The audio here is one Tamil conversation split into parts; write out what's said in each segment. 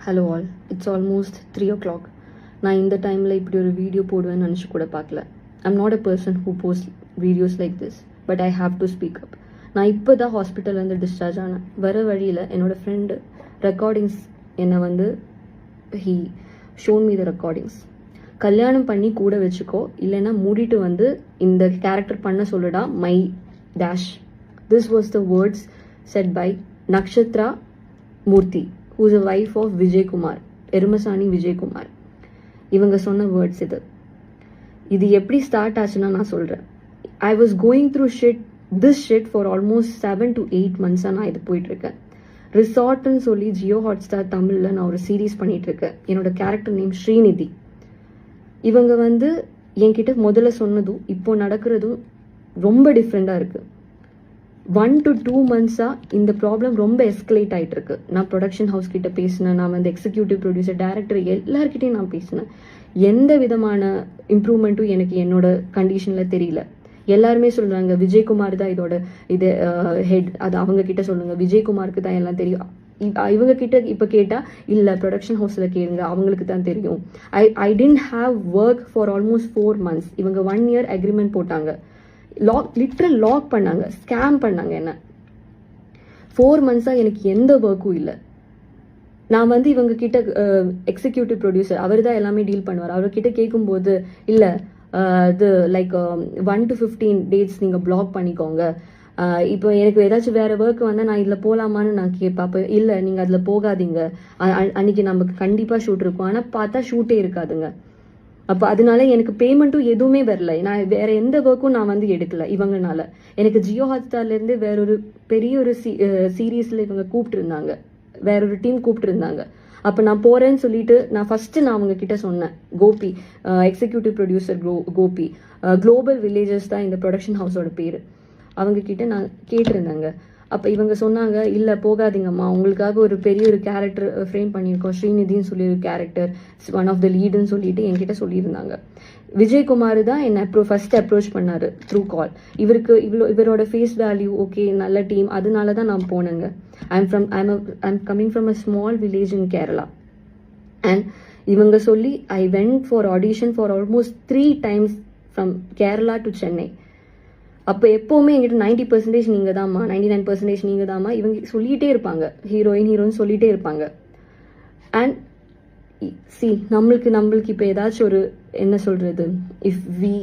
Hello all, it's almost 3 o'clock. நான் இந்த டைமில் இப்படி ஒரு வீடியோ போடுவேன்னு நினச்சி கூட பார்க்கல. I'm not a person who post videos like this, but I have to speak up. நான் இப்போ தான் ஹாஸ்பிட்டல்லேருந்து டிஸ்சார்ஜ் ஆனேன். வர வழியில் என்னோடய ஃப்ரெண்டு ரெக்கார்டிங்ஸ் என்னை he shown me the recordings. கல்யாணம் பண்ணி கூட வச்சுக்கோ, இல்லைன்னா மூடிட்டு இந்த கேரக்டர் பண்ண சொல்லுடா, my dash. This was the words said by Nakshatra Murthy, who is a wife of Vijay Kumar, எருமசாணி விஜய் குமார். இவங்க சொன்ன வேர்ட்ஸ் இது எப்படி ஸ்டார்ட் ஆச்சுன்னா நான் சொல்கிறேன். I was going through this shit for almost 7 to 8 months நான் இது போயிட்டுருக்கேன். ரிசார்ட்னு சொல்லி ஜியோ ஹாட்ஸ்டார் தமிழில் நான் ஒரு சீரீஸ் பண்ணிகிட்ருக்கேன். என்னோட கேரக்டர் நேம் ஸ்ரீநிதி. இவங்க என்கிட்ட முதல்ல சொன்னதும் இப்போ நடக்கிறதும் ரொம்ப டிஃப்ரெண்ட்டாக இருக்குது. 1 to 2 months இந்த ப்ராப்ளம் ரொம்ப எஸ்கலேட் ஆகிட்டு இருக்கு. நான் ப்ரொடக்ஷன் ஹவுஸ் கிட்ட பேசினேன், நான் எக்ஸிக்யூட்டிவ் ப்ரொடியூசர், டைரக்டர் எல்லார்கிட்டையும் நான் பேசினேன். எந்த விதமான இம்ப்ரூவ்மெண்ட்டும் எனக்கு என்னோட கண்டிஷனில் தெரியல. எல்லாருமே சொல்கிறாங்க விஜயகுமார் தான் இது ஹெட், அது அவங்க கிட்ட சொல்லுங்க, விஜயகுமாருக்கு தான் எல்லாம் தெரியும். இவங்க கிட்ட இப்போ கேட்டால் இல்லை ப்ரொடக்ஷன் ஹவுஸில் கேளுங்க, அவங்களுக்கு தான் தெரியும். I tend have work for almost 4 months. இவங்க 1 year அக்ரிமெண்ட் போட்டாங்க, லிட்ரல் லாக் பண்ணாங்க, ஸ்கேம் பண்ணாங்க என்ன. 4 months எனக்கு எந்த ஒர்க்கும் இல்லை. நான் இவங்க கிட்ட எக்ஸிக்யூட்டிவ் ப்ரொடியூசர், அவர் தான் எல்லாமே டீல் பண்ணுவார். அவர்கிட்ட கேட்கும்போது இல்லை இது லைக் 1 to 15 days நீங்கள் பிளாக் பண்ணிக்கோங்க. இப்போ எனக்கு ஏதாச்சும் வேறு ஒர்க் வந்தால் நான் இதில் போகலாமான்னு நான் கேட்பேன். அப்போ இல்லை நீங்கள் அதில் போகாதீங்க, அன்னைக்கு நமக்கு கண்டிப்பாக ஷூட் இருக்கும். ஆனால் பார்த்தா ஷூட்டே இருக்காதுங்க. அப்போ அதனால எனக்கு பேமெண்ட்டும் எதுவுமே வரல. நான் வேற எந்த ஒர்க்கும் நான் எடுக்கல இவங்கனால. எனக்கு ஜியோ ஹாட்ஸ்டார்லேருந்து வேறொரு பெரிய ஒரு சீரீஸில் இவங்க கூப்பிட்டுருந்தாங்க, வேறொரு டீம் கூப்பிட்டுருந்தாங்க. அப்போ நான் போகிறேன்னு சொல்லிட்டு நான் அவங்க கிட்ட சொன்னேன். Gopi, executive producer Gopi, global villages தான் இந்த ப்ரொடக்ஷன் ஹவுஸோட பேர். அவங்க கிட்ட நான் கேட்டிருந்தேங்க. அப்போ இவங்க சொன்னாங்க இல்லை போகாதீங்கம்மா, உங்களுக்காக ஒரு பெரிய ஒரு கேரக்டர் ஃப்ரேம் பண்ணியிருக்கோம், ஸ்ரீநிதின்னு சொல்லி ஒரு கேரக்டர், ஒன் ஆஃப் த லீடுன்னு சொல்லிட்டு என்கிட்ட சொல்லியிருந்தாங்க. விஜயகுமார் தான் என்னை ஃபர்ஸ்ட் அப்ரோச் பண்ணார் த்ரூ கால். இவரோட ஃபேஸ் வேல்யூ ஓகே, நல்ல டீம், அதனால தான் நான் போனேங்க. I'm coming from a small village in Kerala. And இவங்க சொல்லி I went for audition for almost 3 times from Kerala to Chennai. அப்போ எப்போவுமே என்கிட்ட 90% நீங்கள் தான்மா, 99% நீங்கள் தான்மா இவங்க சொல்லிகிட்டே இருப்பாங்க, ஹீரோயின் சொல்லிகிட்டே இருப்பாங்க. அண்ட் நம்மளுக்கு இப்போ ஏதாச்சும் ஒரு என்ன சொல்கிறது, if we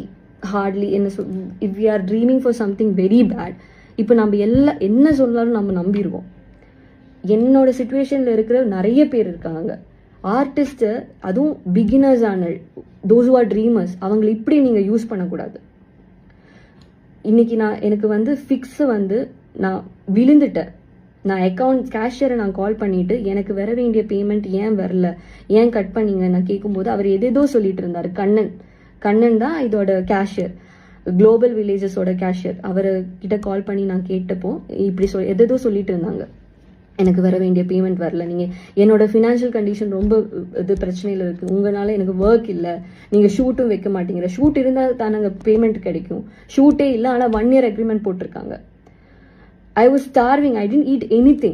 are dreaming for something very bad, இப்போ நம்ம என்ன சொன்னாலும் நம்ம நம்பிடுவோம். என்னோட சுச்சுவேஷனில் இருக்கிற நிறைய பேர் இருக்காங்க ஆர்டிஸ்ட்டு, அதுவும் பிகினர்ஸான தோஸ் ஹூ ஆர் ட்ரீமர்ஸ். அவங்களை இப்படி நீங்கள் யூஸ் பண்ணக்கூடாது. இன்னைக்கு எனக்கு ஃபிக்ஸு நான் விழுந்துட்டேன். நான் கேஷியரை நான் கால் பண்ணிட்டு எனக்கு வர வேண்டிய பேமெண்ட் ஏன் வரல, ஏன் கட் பண்ணீங்க நான் கேட்கும்போது அவர் எதேதோ சொல்லிட்டு இருந்தார். கண்ணன் தான் இதோட கேஷியர், குளோபல் வில்லேஜஸோட கேஷியர். அவர்கிட்ட கால் பண்ணி நான் கேட்டப்போ இப்படி எதேதோ சொல்லிட்டு இருந்தாங்க, எனக்கு வர வேண்டிய பேமெண்ட் வரல, நீங்கள் என்னோட ஃபினான்ஷியல் கண்டிஷன் ரொம்ப பிரச்சனையில் இருக்குது, உங்களால் எனக்கு ஒர்க் இல்லை, நீங்கள் ஷூட்டும் வைக்க மாட்டேங்கிற, ஷூட் இருந்தால் தானங்க பேமெண்ட் கிடைக்கும், ஷூட்டே இல்லை ஆனால் 1 year அக்ரிமெண்ட் போட்டிருக்காங்க. I was starving, I didn't eat any.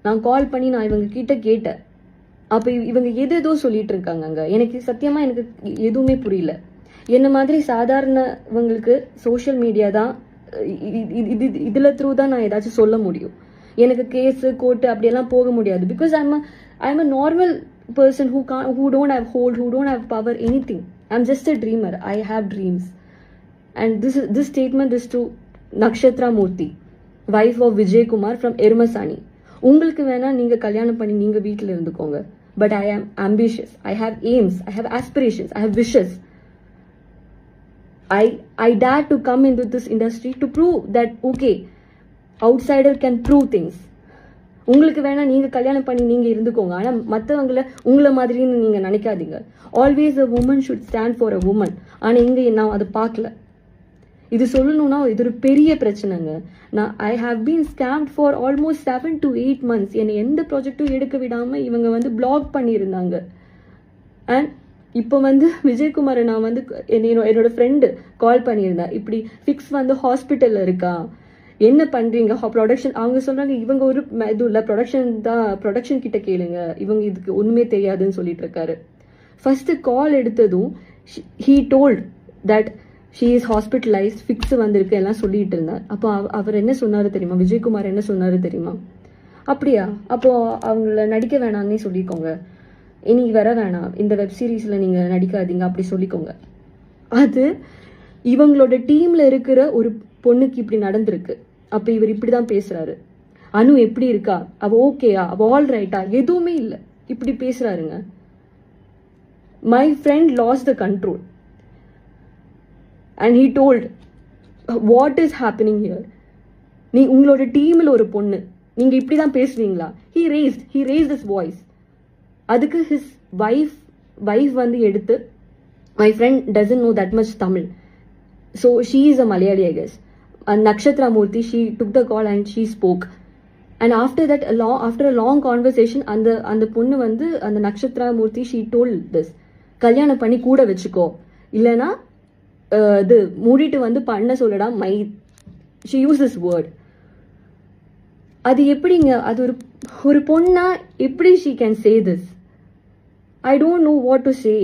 நான் கால் பண்ணி நான் இவங்க கிட்ட கேட்டேன். அப்போ இவங்க எதேதோ சொல்லிட்டு இருக்காங்க. எனக்கு சத்தியமாக எனக்கு எதுவுமே புரியல. என்ன மாதிரி சாதாரணவங்களுக்கு சோஷியல் மீடியா தான் இதில் த்ரூ தான் நான் ஏதாச்சும் சொல்ல முடியும். எனக்கு கேஸு கோர்ட்டு அப்படியெல்லாம் போக முடியாது. Because I'm a normal person who don't have hold, who don't have power, anything. I'm just a dreamer. I have dreams. And this statement is to Nakshatra Murthy, wife of Vijay Kumar from Erumasaani. உங்களுக்கு வேணா நீங்க கல்யாணம் பண்ணி நீங்க வீட்டில் இருந்துக்கோங்க. But I am ambitious. I have aims. I have aspirations. I have wishes. I dare to come into this industry to prove that okay, outsider can prove things. உங்களுக்கு வேணா நீங்க கல்யாணம் பண்ணி நீங்க இருந்துக்கோங்க, ஆனா மற்றவங்களை உங்களை மாதிரின்னு நீங்க நினைக்காதீங்க. Always a woman should stand for a woman. ஆனா இங்க நான் அதை பார்க்கல. இது சொல்லணும்னா இது ஒரு பெரிய பிரச்சனைங்க. I have been scammed for almost 7 to 8 months. என்னை எந்த ப்ராஜெக்டும் எடுக்க விடாம இவங்க பிளாக் பண்ணியிருந்தாங்க. அண்ட் இப்போ விஜயகுமாரை நான் என்னோட ஃப்ரெண்டு கால் பண்ணியிருந்தேன், இப்படி ஃபிக்ஸ் ஹாஸ்பிட்டலில் இருக்கா, என்ன பண்றீங்க ப்ரொடக்ஷன். அவங்க சொல்றாங்க இவங்க ஒரு இது இல்லை, ப்ரொடக்ஷன் கிட்ட கேளுங்க, இவங்க இதுக்கு ஒண்ணுமே தெரியாதுன்னு சொல்லிட்டு இருக்காரு. ஃபர்ஸ்ட் கால் எடுத்ததும் he told that she is hospitalized, fix வந்திருக்கு எல்லாம் சொல்லிட்டு இருந்தார். அப்போ அவர் என்ன சொன்னாரு தெரியுமா, விஜயகுமார் என்ன சொன்னாரு தெரியுமா, அப்படியா அப்போ அவங்கள நடிக்க வேணாம்னே சொல்லிக்கோங்க, இனி வர வேணாம், இந்த வெப் சீரிஸ்ல நீங்க நடிக்காதீங்க அப்படி சொல்லிக்கோங்க. அது இவங்களோட டீம்ல இருக்கிற ஒரு பொண்ணுக்கு இப்படி நடந்திருக்கு. அப்ப இவர் இப்படிதான் பேசுறாரு. அனு எப்படி இருக்கா, அவ ஓகேயா, அவ ஆல் ரைட்டா, எதுவுமே இல்லை, இப்படி பேசுறாருங்க. My friend lost the control and he told what is happening here. நீ உங்களோட டீம்ல ஒரு பொண்ணு, நீங்க இப்படிதான் பேசுவீங்களா? he raised his voice. அதுக்கு his wife வந்து எடுத்து, my friend doesn't know that much Tamil, so she is a Malayali I guess, and Nakshatra Murthy, she took the call and she spoke. And after that, after a long conversation, அந்த பொண்ணு வந்து அந்த நக்ஷத்ரா மூர்த்தி she told this, கல்யாணம் பண்ணி கூட வச்சுக்கோ, இல்லைன்னா இது மூடிட்டு வந்து பண்ண சொல்லடா she used this word. அது எப்படிங்க, அது ஒரு பொண்ணா எப்படி she can say this? I don't know what to say.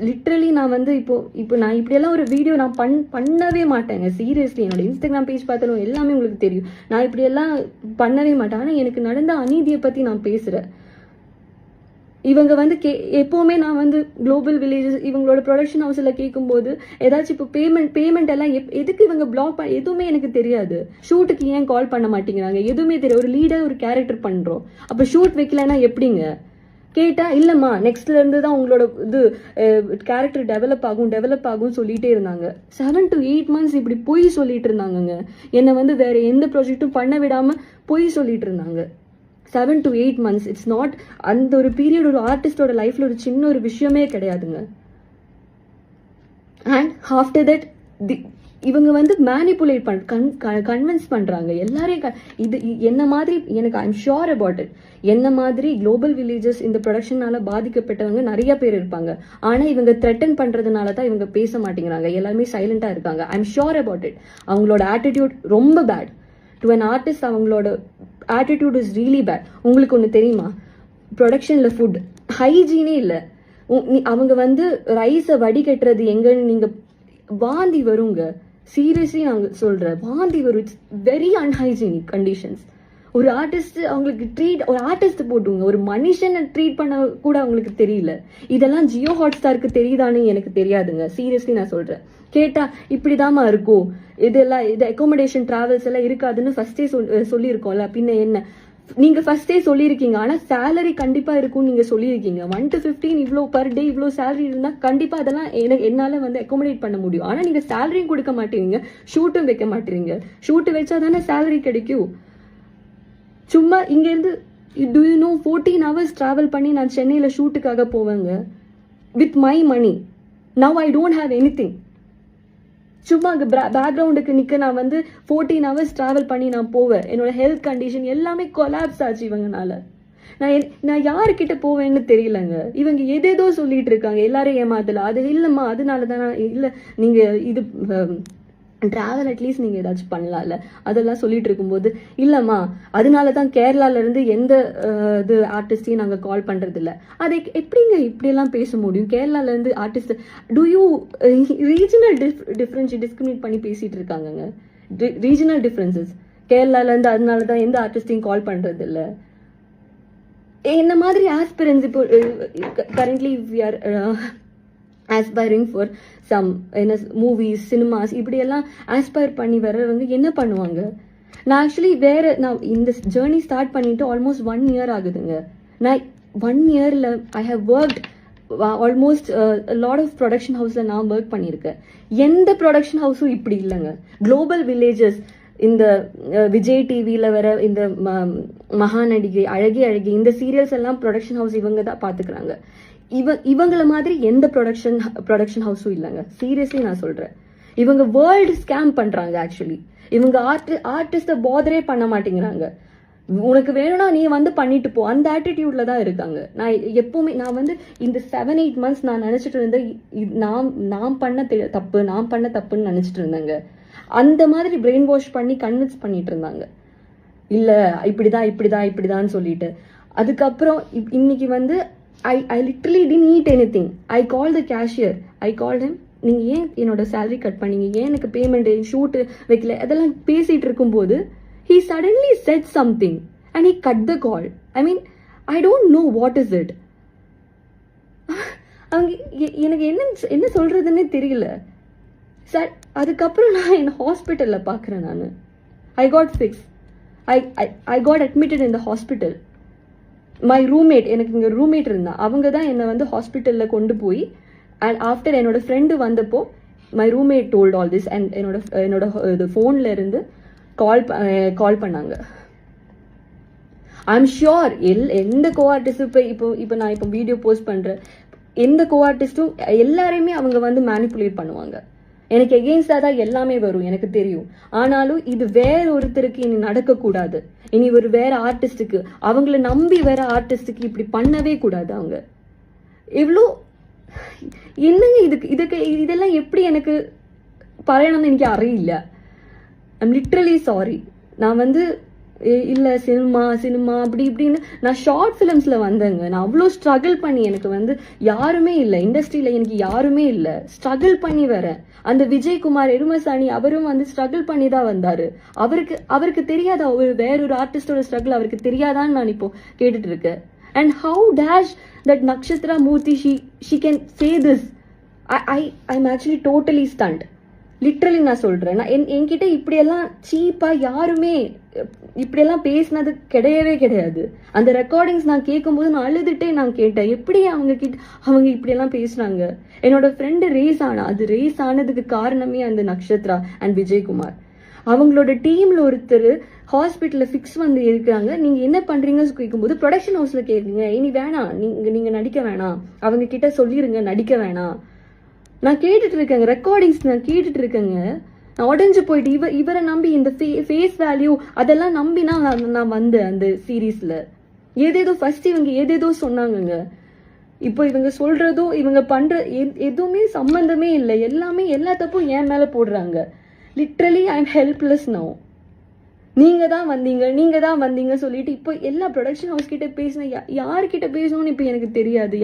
Literally நான் வந்து இப்போ நான் இப்படியெல்லாம் ஒரு வீடியோ நான் பண்ணவே மாட்டேங்க. சீரியஸ்லி என்னோட இன்ஸ்டாகிராம் பேஜ் பார்த்தாலும் எல்லாமே உங்களுக்கு தெரியும், நான் இப்படியெல்லாம் பண்ணவே மாட்டேன். ஆனால் எனக்கு நடந்த அநீதியை பற்றி நான் பேசுகிறேன். இவங்க வந்து எப்போவுமே நான் வந்து குளோபல் வில்லேஜஸ் இவங்களோட ப்ரொடக்ஷன் ஹவுஸில் கேட்கும்போது ஏதாச்சும் இப்போ பேமெண்ட் எல்லாம் எதுக்கு இவங்க பிளாக் எதுவுமே எனக்கு தெரியாது. ஷூட்டுக்கு ஏன் கால் பண்ண மாட்டேங்கிறாங்க எதுவுமே தெரியாது. ஒரு லீடர் ஒரு கேரக்டர் பண்ணுறோம், அப்போ ஷூட் வைக்கலன்னா எப்படிங்க கேட்டா, இல்லம்மா நெக்ஸ்ட்ல இருந்து தான் உங்களோட இது கேரக்டர் டெவலப் ஆகும் சொல்லிட்டே இருந்தாங்க. 7 to 8 months இப்படி பொய் சொல்லிட்டு இருந்தாங்கங்க. என்னை வந்து வேற எந்த ப்ராஜெக்டும் பண்ண விடாம பொய் சொல்லிட்டு இருந்தாங்க. 7 to 8 months, இட்ஸ் நாட், அந்த ஒரு பீரியட் ஒரு ஆர்டிஸ்டோட லைஃப்ல ஒரு சின்ன ஒரு விஷயமே கிடையாதுங்க. அண்ட் ஆஃப்டர் தட் இவங்க வந்து மேனிப்புலேட் கன்வின்ஸ் பண்றாங்க எல்லாரையும். இது என்ன மாதிரி எனக்கு ஐம் ஷுர் அபவுட் இட், என்ன மாதிரி குளோபல் வில்லேஜஸ் இந்த ப்ரொடக்ஷனால பாதிக்கப்பட்டவங்க நிறைய பேர் இருப்பாங்க. ஆனா இவங்க த்ரெட்டன் பண்றதுனால தான் இவங்க பேச மாட்டேங்கிறாங்க, எல்லாருமே சைலண்டா இருக்காங்க. I'm sure about it. அவங்களோட ஆட்டிடியூட் ரொம்ப பேட். டு அன் ஆர்டிஸ்ட் அவங்களோட ஆட்டிடியூட் இஸ் ரியலி பேட். உங்களுக்கு ஒன்று தெரியுமா, ப்ரொடக்ஷன்ல ஃபுட் ஹைஜீனே இல்லை. அவங்க வந்து ரைஸை வடிகட்டுறது எங்கன்னு நீங்க வாந்தி வருங்க. சீரியஸ்லி நாங்க சொல்றேன், வாந்தி வரும். It's very unhygienic conditions. ஒரு ஆர்டிஸ்ட் அவங்களுக்கு ஒரு ஆர்டிஸ்ட் போட்டுங்க, ஒரு மனுஷனை ட்ரீட் பண்ண கூட அவங்களுக்கு தெரியல. இதெல்லாம் ஜியோ ஹாட்ஸ்டாருக்கு தெரியுதான்னு எனக்கு தெரியாதுங்க. சீரியஸ்லி நான் சொல்றேன். கேட்டா இப்படிதாமா இருக்கும், இதெல்லாம் இது அகாமடேஷன் டிராவல்ஸ் எல்லாம் இருக்காதுன்னு ஃபர்ஸ்டே சொல்லியிருக்கோம்ல, பின்ன என்ன நீங்க ஃபர்ஸ்டே சொல்லியிருக்கீங்க. ஆனா சேலரி கண்டிப்பா இருக்கும்னு நீங்க சொல்லியிருக்கீங்க. 1 to 15 இவ்வளோ பர் டே இவ்வளோ சேலரி இருந்தா கண்டிப்பா அதெல்லாம் என்னால வந்து அகாமடேட் பண்ண முடியும். ஆனா நீங்க சேலரியும் கொடுக்க மாட்டீங்க, ஷூட்டும் வைக்க மாட்டீங்க. ஷூட் வச்சா தானே சேலரி கிடைக்கும். சும்மா இங்க இருந்து do you know 14 hours travel பண்ணி நான் சென்னையில ஷூட்டுக்காக போவேங்க with my money. Now I don't have anything. சும்மா அங்கே பேக்ரவுண்டுக்கு நிற்க நான் வந்து 14 hours டிராவல் பண்ணி நான் போவேன். என்னோட ஹெல்த் கண்டிஷன் எல்லாமே கொலாப்ஸ் ஆச்சு இவங்கனால. நான் யாருக்கிட்ட போவேன்னு தெரியலங்க. இவங்க எதேதோ சொல்லிட்டு இருக்காங்க, எல்லாரும் ஏமாத்தல. அது இல்லைம்மா அதனால தானே இல்லை, நீங்க இது டிராவல் அட்லீஸ்ட் நீங்கள் ஏதாச்சும் பண்ணலாம்ல, அதெல்லாம் சொல்லிட்டு இருக்கும்போது இல்லைம்மா அதனால தான் கேரளாவிலேருந்து எந்த இது ஆர்டிஸ்டையும் நாங்கள் கால் பண்ணுறதில்ல. அதை எப்படிங்க இப்படியெல்லாம் பேச முடியும்? கேரளாவிலேருந்து artist do you regional discriminate பண்ணி பேசிகிட்டு இருக்காங்கங்க. ரீஜனல் டிஃப்ரென்சஸ் கேரளாவிலேருந்து அதனால தான் எந்த ஆர்டிஸ்டையும் கால் பண்ணுறதில்ல. என்ன மாதிரி ஆஸ்பிரன்ஸ் இப்போ currently we are aspiring for some என்ன மூவிஸ் சினிமாஸ் இப்படியெல்லாம் ஆஸ்பயர் பண்ணி வர்றவங்க என்ன பண்ணுவாங்க? நான் ஆக்சுவலி நான் இந்த ஜேர்னி ஸ்டார்ட் பண்ணிட்டு ஆல்மோஸ்ட் 1 year ஆகுதுங்க. நான் 1 yearல I have worked almost lot of production ஹவுஸில் நான் ஒர்க் பண்ணியிருக்கேன். எந்த ப்ரொடக்ஷன் ஹவுஸும் இப்படி இல்லைங்க. குளோபல் வில்லேஜஸ், இந்த விஜய் டிவியில் வர இந்த மகாநடிகை, அழகி இந்த சீரியல்ஸ் எல்லாம் ப்ரொடக்ஷன் ஹவுஸ் இவங்க தான் பார்த்துக்கிறாங்க. இவங்கள மாதிரி எந்த ப்ரொடக்ஷன் ஹவுஸும் இல்லைங்க. சீரியஸ்லி நான் சொல்றேன். இவங்க வேர்ல்டு ஸ்கேம் பண்றாங்க. ஆக்சுவலி இவங்க ஆர்டிஸ்ட பாதரே பண்ண மாட்டேங்கிறாங்க. உனக்கு வேணும்னா நீ வந்து பண்ணிட்டு போ, அந்த ஆட்டிடியூட்ல தான் இருக்காங்க. நான் வந்து இந்த 7-8 months நான் நினைச்சிட்டு இருந்தேன் நான் பண்ண தப்புன்னு நினைச்சிட்டு இருந்தேங்க. அந்த மாதிரி பிரெயின் வாஷ் பண்ணி கன்வின்ஸ் பண்ணிட்டு இருந்தாங்க. இல்ல இப்படிதான் இப்படிதான் இப்படிதான் சொல்லிட்டு. அதுக்கப்புறம் இன்னைக்கு வந்து I literally didn't eat anything. I called the cashier. I called him. நீங்க ஏன் என்னோட சேலரி கட் பண்ணீங்க, ஏன் எனக்கு பேமெண்ட் ஷூட் வைக்கல, அதெல்லாம் பேசிட்டு இருக்கும்போது he suddenly said something and he cut the call. I mean, I don't know what is it. அவங்க எனக்கு என்ன சொல்றதுன்னே தெரியல சார். அதுக்கப்புறம் நான் என் ஹாஸ்பிட்டல்ல பாக்குறேன். நான் I got fixed. I got admitted in the hospital. My roommate, எனக்கு இங்கே ரூம்மேட் இருந்தா, அவங்க தான் என்னை வந்து ஹாஸ்பிட்டலில் கொண்டு போய், அண்ட் ஆஃப்டர் என்னோட ஃப்ரெண்டு வந்தப்போ my roommate told all this. And என்னோட இது ஃபோனில் இருந்து கால் பண்ணாங்க. ஐ எம் ஷியோர் எந்த கோ ஆர்டிஸ்ட் இப்போ நான் இப்போ வீடியோ போஸ்ட் பண்ணுறேன், எந்த கோ ஆர்டிஸ்ட்டும் எல்லாரையுமே அவங்க வந்து மேனிப்புலேட் பண்ணுவாங்க. எனக்கு எகெயின்ஸ்டாக தான் எல்லாமே வரும், எனக்கு தெரியும். ஆனாலும் இது வேற ஒருத்தருக்கு இனி நடக்கக்கூடாது. இனி ஒரு வேற ஆர்டிஸ்டுக்கு, அவங்கள நம்பி வேற ஆர்டிஸ்டுக்கு இப்படி பண்ணவே கூடாது. அவங்க எவ்வளோ என்னங்க இதெல்லாம் எப்படி எனக்கு പറയണമെന്ന് എനിക്ക് അറിയില്ല. I'm literally sorry. நான் வந்து இல்லை சினிமா அப்படி இப்படின்னு நான் ஷார்ட் ஃபிலிம்ஸில் வந்தேங்க. நான் அவ்வளோ ஸ்ட்ரகிள் பண்ணி, எனக்கு வந்து யாருமே இல்லை இண்டஸ்ட்ரியில், எனக்கு யாருமே இல்லை, ஸ்ட்ரகிள் பண்ணி வரேன். அந்த விஜயகுமார் எருமசாணி அவரும் வந்து ஸ்ட்ரகிள் பண்ணி தான் வந்தாரு. அவருக்கு தெரியாதா வேறொரு ஆர்டிஸ்டோட ஸ்ட்ரகிள் அவருக்கு தெரியாதான்னு நான் இப்போ கேட்டுட்டு இருக்கேன். And how dash that Nakshatra Murthy she can say this. I'm actually totally stunned. Literally நான் சொல்றேன். நான் என்கிட்ட இப்படியெல்லாம் சீப்பா யாருமே இப்படியெல்லாம் பேசினது கிடையவே கிடையாது. அந்த ரெக்கார்டிங்ஸ் நான் கேட்கும்போது நான் அழுதுட்டே நான் கேட்டேன், எப்படி அவங்க இப்படியெல்லாம் பேசுறாங்க. என்னோட ஃப்ரெண்டு ரேஸ் ஆனா, அது ரேஸ் ஆனதுக்கு காரணமே அந்த நக்ஷத்ரா அண்ட் விஜயகுமார். அவங்களோட டீம்ல ஒருத்தர் ஹாஸ்பிட்டல்ல ஃபிக்ஸ் வந்து இருக்கிறாங்க. நீங்க என்ன பண்றீங்கன்னு கேட்கும்போது ப்ரொடக்ஷன் ஹவுஸ்ல கேட்குங்க, இனி வேணாம், நீங்க நடிக்க வேணாம், அவங்க கிட்ட சொல்லிருங்க நடிக்க வேணாம். நான் கேட்டுட்டு இருக்கேங்க, ரெக்கார்டிங்ஸ் நான் கேட்டுட்டு இருக்கேங்க. நான் உடஞ்சு போயிட்டு இவரை நம்பி இந்த ஃபேஸ் வேல்யூ அதெல்லாம் நம்பினா நான் வந்தேன் அந்த சீரீஸ்ல. ஏதேதோ ஃபர்ஸ்ட் இவங்க ஏதேதோ சொன்னாங்கங்க. இப்போ இவங்க சொல்றதும் இவங்க பண்ற எதுவுமே சம்பந்தமே இல்லை. எல்லாமே எல்லா தப்பும் என் மேல போடுறாங்க. Literally I am helpless now. நீங்க தான் வந்தீங்க சொல்லிட்டு இப்போ எல்லா ப்ரொடக்ஷன் ஹவுஸ் கிட்ட பேசின, யார்கிட்ட பேசணும்னு இப்போ எனக்கு தெரியாது.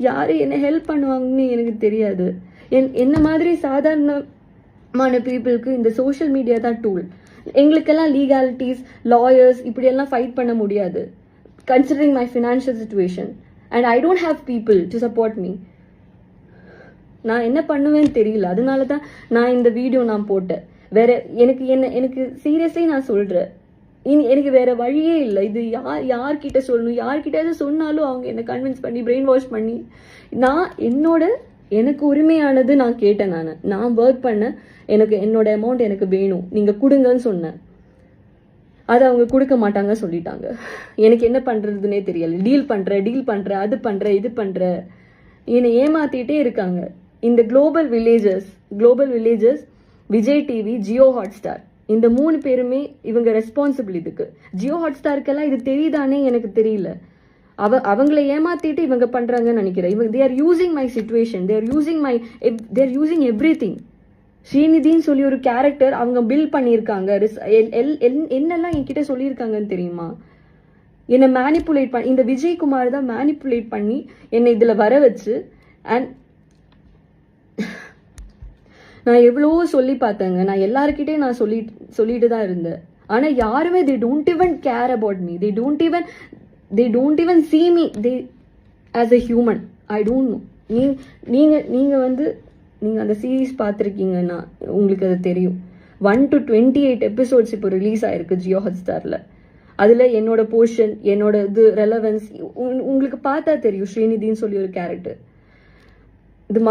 யாரு என்ன ஹெல்ப் பண்ணுவாங்கன்னு எனக்கு தெரியாது. என்ன மாதிரி சாதாரணமான பீப்புளுக்கு இந்த சோஷியல் மீடியா தான் டூல். எங்களுக்கெல்லாம் லீகாலிட்டிஸ், லாயர்ஸ் இப்படியெல்லாம் ஃபைட் பண்ண முடியாது, considering my financial situation. And I don't have people to support me. நான் என்ன பண்ணுவேன்னு தெரியல. அதனால தான் நான் இந்த வீடியோ நான் போட்டேன். வேற எனக்கு சீரியஸ்லி நான் சொல்றேன், எனக்கு வேற வழியே இல்லை. இது யார்கிட்ட சொல்லணும், யார்கிட்ட சொன்னாலும் அவங்க என்ன கன்வின்ஸ் பண்ணி பிரெயின் வாஷ் பண்ணி, நான் எனக்கு உரிமையானது நான் கேட்டேன். நான் ஒர்க் பண்ண, எனக்கு என்னோட அமௌண்ட் எனக்கு வேணும், நீங்க கொடுங்கன்னு சொன்னேன். அதை அவங்க கொடுக்க மாட்டாங்க சொல்லிட்டாங்க. எனக்கு என்ன பண்றதுன்னே தெரியல. டீல் பண்ற அது பண்ற இது பண்ற என்னை ஏமாத்திட்டே இருக்காங்க. இந்த global villages Vijay TV, Jio Hotstar, இந்த 3 பேருமே இவங்க ரெஸ்பான்சிபிள் இதுக்கு. ஜியோ ஹாட்ஸ்டாருக்கெல்லாம் இது தெரியுதானே எனக்கு தெரியல. அவங்களை ஏமாத்திட்டு இவங்க பண்றாங்கன்னு நினைக்கிறேன். இவங்க they are using my situation, they are using everything. ஸ்ரீநிதின்னு சொல்லி ஒரு கேரக்டர் அவங்க பில்ட் பண்ணியிருக்காங்க. என்னெல்லாம் என்கிட்ட சொல்லியிருக்காங்கன்னு தெரியுமா? என்னை மேனிப்புலேட் பண்ணி, இந்த விஜயகுமார் தான் மேனிப்புலேட் பண்ணி என்னை இதுல வர வச்சு. அண்ட் நான் எவ்வளவோ சொல்லி பார்த்தேங்க. நான் எல்லாருக்கிட்டையும் நான் சொல்லிட்டு தான் இருந்தேன். ஆனா யாருமே they don't even care about me. They don't even see me as a human. I don't know. நீங்க அந்த சீரீஸ் பார்த்துருக்கீங்கன்னா உங்களுக்கு அது தெரியும். 1 to 28 எபிசோட்ஸ் இப்போ ரிலீஸ் ஆயிருக்கு ஜியோ ஹாட்ஸ்டார்ல. அதுல என்னோட போர்ஷன், என்னோட இது ரெலவன்ஸ் உங்களுக்கு பார்த்தா தெரியும். ஸ்ரீநிதின்னு சொல்லி ஒரு கேரக்டர். இது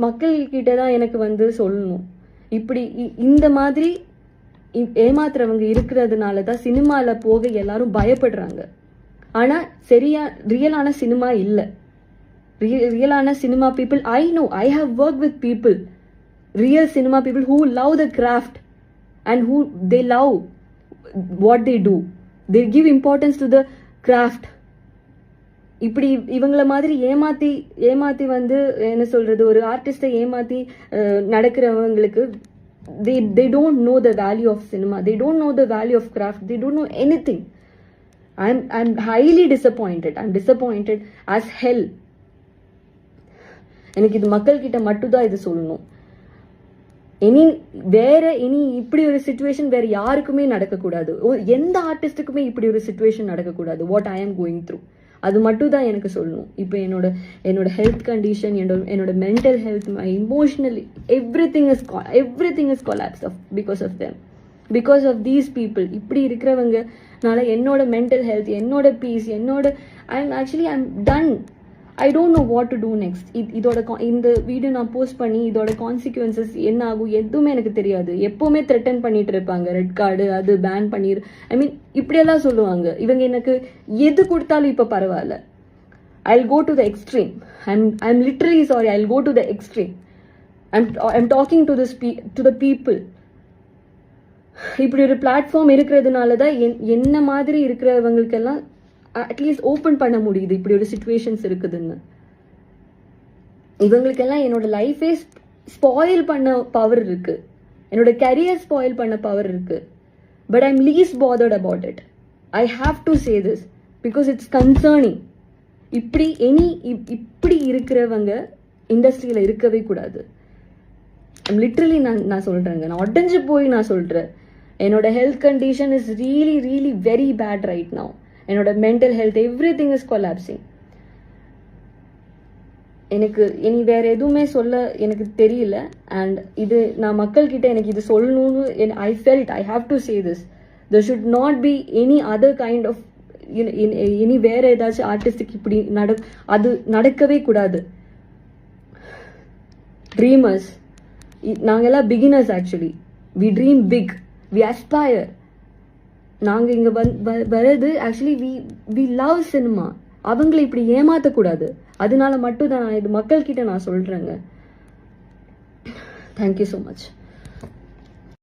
மக்கள் கிட்ட தான் எனக்கு வந்து சொல்லணும். இப்படி இந்த மாதிரி ஏமாத்துறவங்க இருக்கிறதுனால தான் சினிமால போக எல்லாரும் பயப்படுறாங்க. ஆனா ரியலான சினிமா இல்ல. ரியலான cinema people, I know, I have work with people, real cinema people who love the craft and who they love what they do. They give importance to the craft. இப்படி இவங்கள மாதிரி ஏமாத்தி வந்து என்ன சொல்றது, ஒரு ஆர்டிஸ்டை ஏமாத்தி நடக்கிறவங்களுக்கு they don't know the value of cinema, they don't know the value of craft, they don't know anything. I'm highly disappointed. I'm disappointed as hell. எனக்கு இது மக்கள் கிட்ட மட்டும்தான் இது சொல்லணும். இனி இப்படி ஒரு சிச்சுவேஷன் வேற யாருக்குமே நடக்கக்கூடாது. எந்த ஆர்டிஸ்டுக்குமே இப்படி ஒரு சிச்சுவேஷன் நடக்கக்கூடாது. What I am going through, அது மட்டும் தான் எனக்கு சொல்லணும். இப்போ என்னோட ஹெல்த் கண்டிஷன், என்னோட mental health, my emotionally everything is collapse because of them, because of these people. இப்படி இருக்கிறவங்கனால என்னோட மென்டல் ஹெல்த், என்னோட peace, I'm done. I don't know what to do next. இந்த வீடியோ நான் போஸ்ட் பண்ணி இதோட கான்சிக்வன்சஸ் என்ன ஆகும் எதுவுமே எனக்கு தெரியாது. எப்போவுமே த்ரெட்டன் பண்ணிட்டு இருப்பாங்க, ரெட் கார்டு அது பேன் பண்ணிடு, இப்படியெல்லாம் சொல்லுவாங்க. இவங்க எனக்கு எது கொடுத்தாலும் இப்போ பரவாயில்ல. I'll go to the extreme. I'm literally sorry. I'll go to the extreme. I'm talking to the people. இப்படி ஒரு பிளாட்ஃபார்ம் இருக்கிறதுனால தான் என்ன மாதிரி இருக்கிறவங்களுக்கெல்லாம் அட்லீஸ்ட் ஓப்பன் பண்ண முடியுது. இப்படி ஒரு சிச்சுவேஷன்ஸ் இருக்குதுன்னு இவங்களுக்கெல்லாம் என்னோட லைஃபே ஸ்பாயில் பண்ண பவர் இருக்கு, என்னோட கரியர் ஸ்பாயில் பண்ண பவர் இருக்கு. But I'm least bothered about it. I have to say this because it's concerning. இப்படி இருக்கிறவங்க இண்டஸ்ட்ரியில இருக்கவே கூடாது. லிட்ரலி நான் சொல்றேங்க, நான் உடஞ்சு போய் நான் சொல்றேன். என்னோட health condition is really really very bad right now. என்னோட mental health everything is collapsing. எனக்கு இனி வேற எதுவுமே சொல்ல எனக்கு தெரியல. அண்ட் இது நான் மக்கள்கிட்ட எனக்கு இது சொல்லணும்னு I felt I have to say this. there should not be any other kind of இனி வேற ஏதாச்சும் ஆர்டிஸ்டுக்கு இப்படி அது நடக்கவே கூடாது. ட்ரீமர்ஸ், நாங்கெல்லாம் beginners. Actually we dream big, we aspire. நாங்கள் இங்கே வர்றது ஆக்சுவலி வி லவ் சினிமா. அவங்களை இப்படி ஏமாற்றக்கூடாது. அதனால மட்டும் தான் நான் இது மக்கள்கிட்ட நான் சொல்கிறேங்க. Thank you so much.